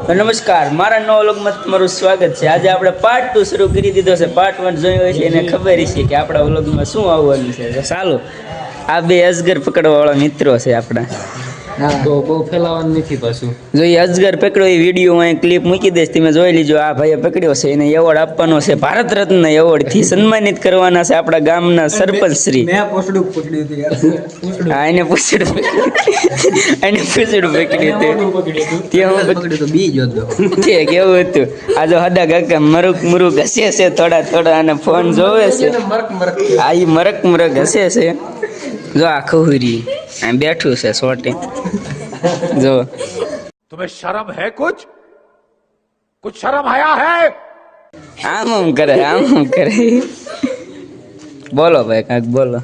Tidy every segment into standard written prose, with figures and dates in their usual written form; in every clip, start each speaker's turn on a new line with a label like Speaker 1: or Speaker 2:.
Speaker 1: નમસ્કાર, મારા નવા વ્લોગમાં તમારું સ્વાગત છે। આજે આપણે પાર્ટ 2 શરૂ કરી દીધો છે। પાર્ટ 1 જોયો હોય છે એને ખબર છે કે આપણા વ્લોગમાં શું આવવાનું છે। તો ચાલો, આ બે અજગર પકડવા વાળા મિત્રો છે આપણા।
Speaker 2: બહુ ફેલાવાનું નથી પાછું।
Speaker 1: જો એ અજગર પકડ્યો એ વિડીયો અહીં ક્લિપ મૂકી દઈશ, તમે જોઈ લીજો। આ ભાઈએ પકડ્યો છે, એને એવોર્ડ આપવાનો છે, ભારત રત્ન એવોર્ડ થી સન્માનિત કરવાના છે આપણા ગામના સરપંચ શ્રી।
Speaker 2: મેં પોસડું પકડ્યું હતું યાર।
Speaker 1: હા, એને પૂછડું પકડ્યું ત્યાં
Speaker 2: પકડ્યું તો બી જો દો
Speaker 1: ઠીક એવું હતું। આ જો હદા કાકા મરુક હસે છે થોડા અને ફોન જોવે છે। આ ઈ મરક હસે છે। જો આ ખુરી આ બેઠું છે સોટે। જો
Speaker 3: तुम्हें शर्म है कुछ शर्म आया है?
Speaker 1: આમ કરે બોલો ભાઈ કાંઈક બોલો।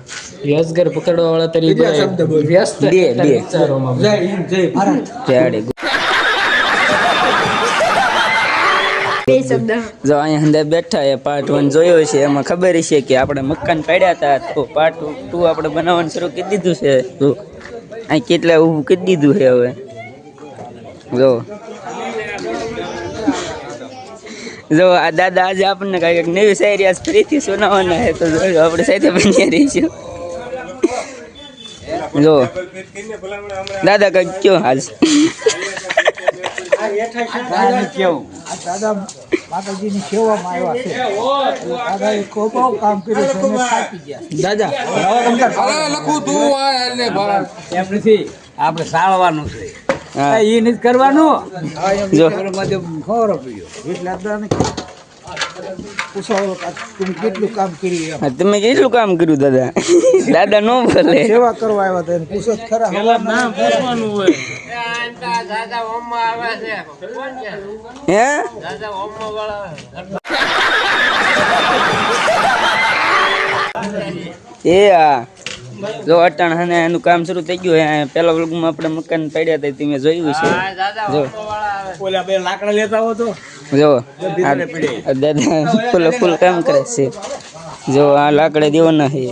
Speaker 2: અજગર પકડવા વાળા તરીકે વ્યસ્ત
Speaker 1: બે
Speaker 2: વિચારોમાં
Speaker 1: જય ભારત જો અહીંયા અંદર બેઠા એ પાર્ટ 1 જોયો છે, એમાં ખબર છે કે આપણે મકાન પાડ્યા હતા, તો પાર્ટ 2 આપણે બનાવવાનું શરૂ કરી દીધું છે। તો અહીં કેટલા ઊભું કરી દીધું છે હવે। જો આ દાદા આજે આપણને કાંઈક નવી શાયરી આજ ફરીથી સુનાવવાના છે, તો જોયો આપણે સાથે બન્યા રહીશું। જો દાદા કંઈક કયો હાલ
Speaker 4: દાદા માતાજીની સેવામાં આવ્યા છે। દાદાએ ખૂબ કામ કર્યું છે અને થાકી ગયા।
Speaker 2: દાદા
Speaker 4: એમ નથી, આપણે સાળવાનું છે,
Speaker 1: હા
Speaker 4: એ નથી કરવાનું।
Speaker 1: જો
Speaker 4: ખબર પડ્યો એટલે દાદાને પૂછો તમે કેટલું કામ કર્યું એમ।
Speaker 1: હા, તમે કેટલું કામ કર્યું દાદા? દાદા નો બોલે,
Speaker 4: સેવા કરવા આવ્યા હતા એને પૂછો જ ખરા।
Speaker 1: હે એ હા જો અટાણ હને એનું કામ શરૂ થઈ ગયું હે। પેલા વ્લોગમાં આપણે મકાન પાડ્યા હતા, તમે જોયું છે। જો
Speaker 4: ઓલા બે લાકડા લેતા હો તો
Speaker 1: જો આ દાદા ફૂલ કામ કરે છે। જો આ લાકડા દેવાના છે।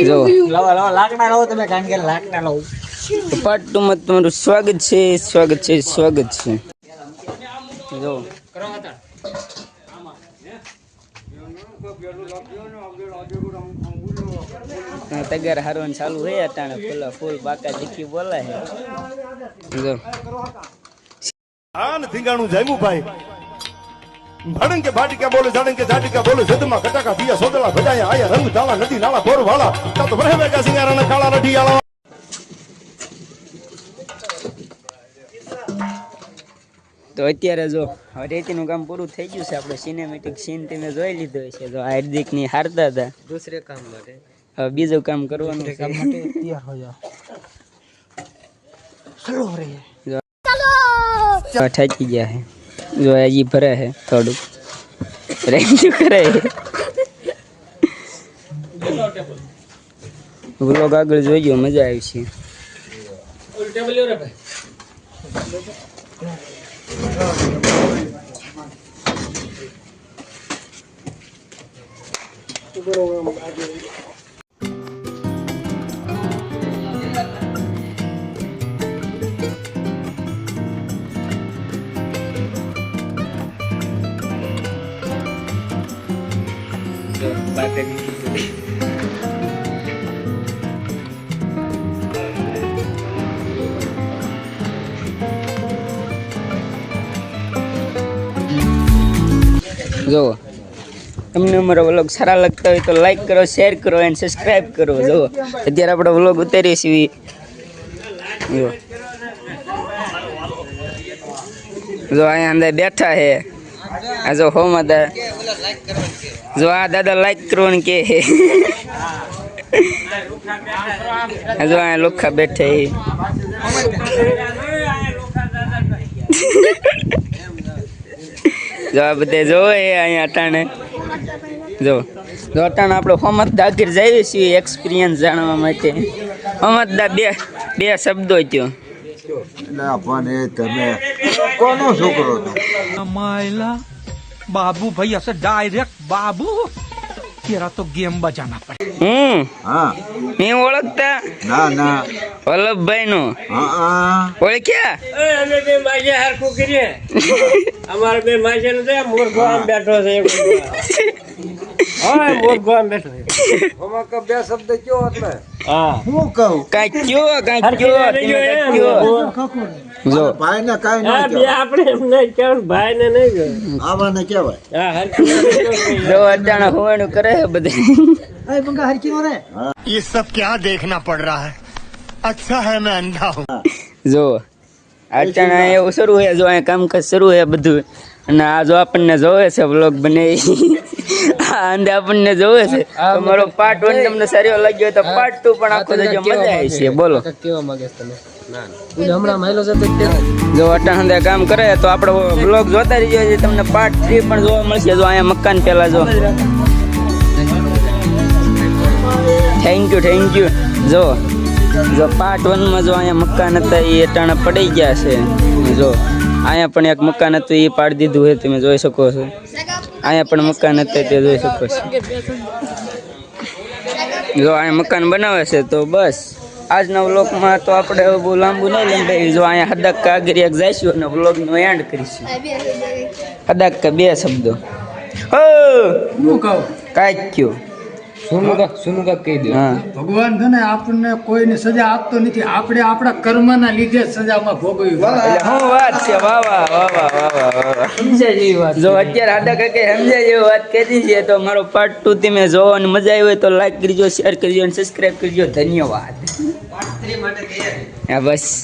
Speaker 1: જો
Speaker 4: લાવા લાકડા લાવો તમે, કારણ કે લાકડા લાવો।
Speaker 1: પાર્ટ 2 માં તમારું સ્વાગત છે। જો તગાર હારવાનું ચાલુ હોય અટાણે ફૂલ બાકા દીખી બોલા હે। જો
Speaker 3: આન ધીંગાણું જામ્યું ભાઈ ભડંગ કે ભાટિકા બોલે જાડંગ કે જાટિકા બોલે જદમાં કટાકા દિયા સોદલા ભજાયા આયા રંગ ધાલા નદી નાળા બોર વાળા તા તો ભરે બેગા સિંગારાના કાળા રઢિયાળા।
Speaker 1: તો અત્યારે જો હવે રેતીનું કામ પૂરું થઈ ગયું છે। આપણે સિનેમેટિક સીન તમે જોઈ લીધો છે। જો હાર્દિકની હારતા હતા,
Speaker 2: દૂસરે કામ માટે
Speaker 1: હવે બીજું કામ કરવાનું છે।
Speaker 4: તૈયાર હો જાઓ, ચલો રે
Speaker 1: ઠાકી ગયા છે। જો હજી ભરે છે થોડુંક રેન્જુ કરે છે। વ્લોગ આગળ જોઈજો, મજા આવી છે। જો તમને અમારો વ્લોગ સારા લાગતા હોય તો લાઈક કરો, શેર કરો એન્ડ સબસ્ક્રાઇબ કરો। જો અત્યારે આપણે વ્લોગ ઉતારીએ છીએ। જો અહીંયા અંદર બેઠા છે આ જો હોમાં જો આ દાદા લાઈક કરવાનું કે છે। જો અહીંયા લોખા બેઠા છે। જો આ બધા જોવે અહીંયા અટાણે। જો અટાણે આપણે હોમત આગળ જઈએ છીએ એક્સપિરિયન્સ જાણવા માટે। હોમતદા બે શબ્દો થયો
Speaker 4: તમે કોનો છોકરો
Speaker 5: માયલા બાબુ ભાઈ હશે ડાયરેક્ટ બાબુ
Speaker 4: तेरा तो गेम बजाना पड़ेगा।
Speaker 5: હા
Speaker 1: નહીં ઓળખતા
Speaker 5: ના ના
Speaker 1: વલ્લભભાઈ નું
Speaker 5: હા
Speaker 1: ઓળખ્યા
Speaker 2: અમે બે માજે હરખું કરીએ અમારે બે માજે ને મોરગો આમ બેઠો છે હા મોરગો આમ બેઠો છે ઓમાં ક બે શબ્દ કયો એટલે હા
Speaker 5: હું કહું
Speaker 1: કાંઈ કયો તમે કાંઈક કયો જો
Speaker 5: ભાઈ ને કઈ
Speaker 2: હા
Speaker 5: નહીં
Speaker 2: બે આપણે એમ નહીં કેવું ભાઈ ને નહીં કહ્યું
Speaker 5: આવાને કહેવાય
Speaker 2: હા હરખું
Speaker 1: જો અટાણા હોવાનું કરે છે બધે
Speaker 4: अरे पंगा हर की रे
Speaker 3: ये सब क्या देखना पड़ रहा है अच्छा है मैं अंधा हूँ
Speaker 1: જો અટાણા એવું શરૂ છે જો અહીંયા કામકાજ શરૂ છે બધું અને આ જો આપણને જોવે છે વ્લોગ બને આ અંદે આપણને જોવે છે તમારો પાર્ટ 1 તમને સારો લાગ્યો તો પાર્ટ 2 પણ આખો જો મજા આવી છે બોલો
Speaker 2: કેવા માંગે તમે ના ના હમણાં માયલો છે તો
Speaker 1: જો અટાણા કામ કરે તો આપણો વ્લોગ જોતા રહીજો છે તમને પાર્ટ 3 પણ જોવા મળશે જો અહીંયા મકાન પેલા જો થેન્ક યુ જો પાર્ટ 1 માં જો અહીંયા મકાન હતા એ અટાણા પડી ગયા છે જો અહીંયા પણ એક મકાન હતું એ પાડી દીધું છે તમે જોઈ શકો છો અહીંયા પણ મકાન હતા તે જોઈ શકો છો જો અહીંયા મકાન બનાવે છે તો બસ આજના વ્લોગમાં તો આપણે હવે બહુ લાંબુ નહીં લંબાઈ જો અહીંયા હદક્કા આગળ એક જઈશું અને વ્લોગનો એન્ડ કરીશું હદક્કા બે શબ્દો હો
Speaker 4: હું કહું
Speaker 1: કાંઈ કયો
Speaker 2: સુનું કા કહી દે
Speaker 1: હા
Speaker 4: ભગવાન છે ને આપણને કોઈને સજા આપતો નથી, આપણે આપણા કર્મના લીધે જ સજામાં ભોગવ્યું.
Speaker 1: એટલે શું વાત છે વાહ વાહ વાહ વાહ વાહ વાહ વાહ
Speaker 2: સમજાય જેવી વાત
Speaker 1: જો અત્યારે આડા કાકે સમજાય જેવી વાત કરી છે તો મારો પાર્ટ 2 તમે જોવો અને મજા આવી હોય તો લાઈક કરજો, શેર કરજો અને સબસ્ક્રાઇબ કરજો. ધન્યવાદ. હા બસ.